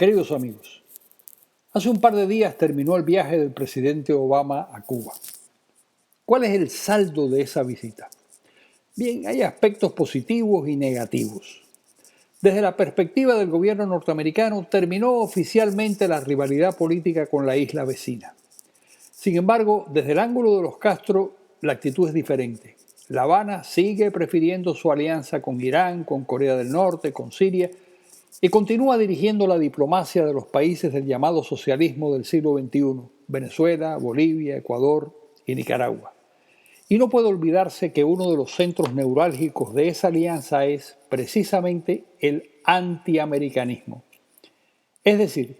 Queridos amigos, hace un par de días terminó el viaje del presidente Obama a Cuba. ¿Cuál es el saldo de esa visita? Bien, hay aspectos positivos y negativos. Desde la perspectiva del gobierno norteamericano, terminó oficialmente la rivalidad política con la isla vecina. Sin embargo, desde el ángulo de los Castro, la actitud es diferente. La Habana sigue prefiriendo su alianza con Irán, con Corea del Norte, con Siria, y continúa dirigiendo la diplomacia de los países del llamado socialismo del siglo XXI, Venezuela, Bolivia, Ecuador y Nicaragua. Y no puede olvidarse que uno de los centros neurálgicos de esa alianza es precisamente el antiamericanismo. Es decir,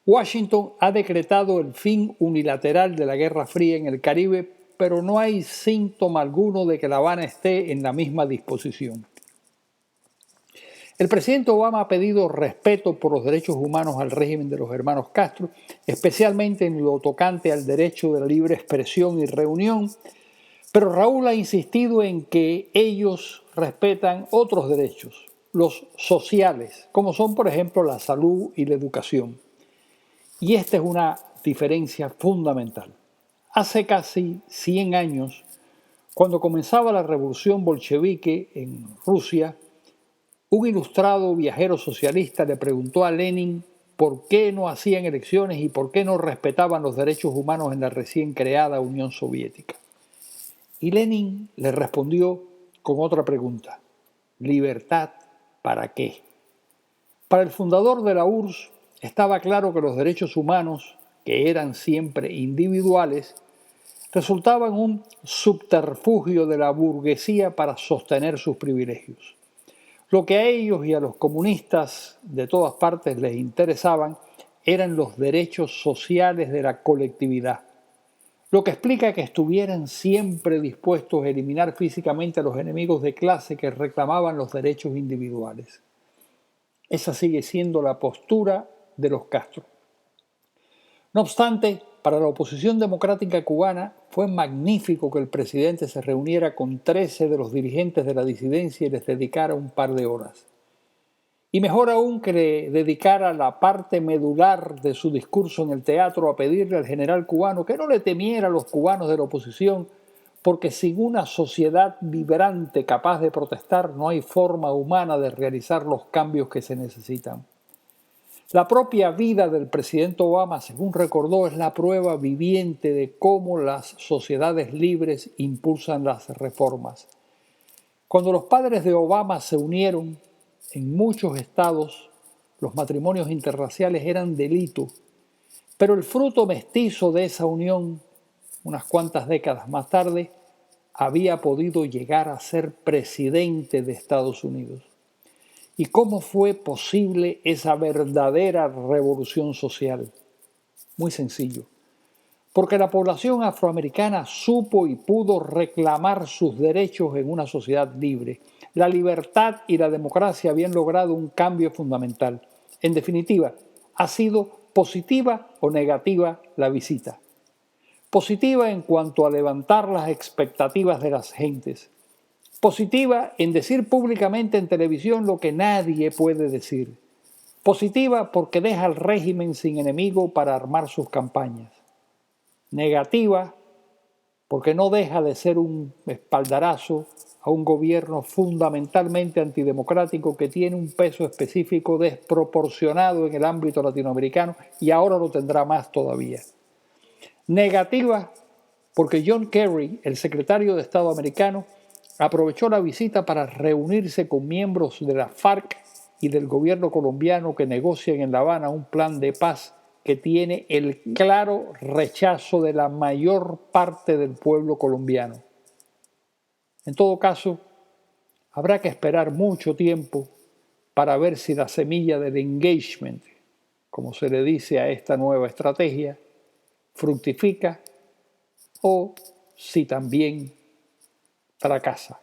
Washington ha decretado el fin unilateral de la Guerra Fría en el Caribe, pero no hay síntoma alguno de que La Habana esté en la misma disposición. El presidente Obama ha pedido respeto por los derechos humanos al régimen de los hermanos Castro, especialmente en lo tocante al derecho de la libre expresión y reunión, pero Raúl ha insistido en que ellos respetan otros derechos, los sociales, como son por ejemplo la salud y la educación. Y esta es una diferencia fundamental. Hace casi 100 años, cuando comenzaba la revolución bolchevique en Rusia, un ilustrado viajero socialista le preguntó a Lenin por qué no hacían elecciones y por qué no respetaban los derechos humanos en la recién creada Unión Soviética. Y Lenin le respondió con otra pregunta: ¿libertad para qué? Para el fundador de la URSS estaba claro que los derechos humanos, que eran siempre individuales, resultaban un subterfugio de la burguesía para sostener sus privilegios. Lo que a ellos y a los comunistas de todas partes les interesaban eran los derechos sociales de la colectividad, lo que explica que estuvieran siempre dispuestos a eliminar físicamente a los enemigos de clase que reclamaban los derechos individuales. Esa sigue siendo la postura de los Castro. No obstante, para la oposición democrática cubana fue magnífico que el presidente se reuniera con 13 de los dirigentes de la disidencia y les dedicara un par de horas. Y mejor aún que le dedicara la parte medular de su discurso en el teatro a pedirle al general cubano que no le temiera a los cubanos de la oposición, porque sin una sociedad vibrante capaz de protestar no hay forma humana de realizar los cambios que se necesitan. La propia vida del presidente Obama, según recordó, es la prueba viviente de cómo las sociedades libres impulsan las reformas. Cuando los padres de Obama se unieron, en muchos estados los matrimonios interraciales eran delito, pero el fruto mestizo de esa unión, unas cuantas décadas más tarde, había podido llegar a ser presidente de Estados Unidos. ¿Y cómo fue posible esa verdadera revolución social? Muy sencillo. Porque la población afroamericana supo y pudo reclamar sus derechos en una sociedad libre. La libertad y la democracia habían logrado un cambio fundamental. En definitiva, ¿ha sido positiva o negativa la visita? Positiva en cuanto a levantar las expectativas de las gentes. Positiva en decir públicamente en televisión lo que nadie puede decir. Positiva porque deja al régimen sin enemigo para armar sus campañas. Negativa porque no deja de ser un espaldarazo a un gobierno fundamentalmente antidemocrático que tiene un peso específico desproporcionado en el ámbito latinoamericano y ahora lo tendrá más todavía. Negativa porque John Kerry, el secretario de Estado americano, aprovechó la visita para reunirse con miembros de la FARC y del gobierno colombiano que negocian en La Habana un plan de paz que tiene el claro rechazo de la mayor parte del pueblo colombiano. En todo caso, habrá que esperar mucho tiempo para ver si la semilla del engagement, como se le dice a esta nueva estrategia, fructifica o si también fracasa.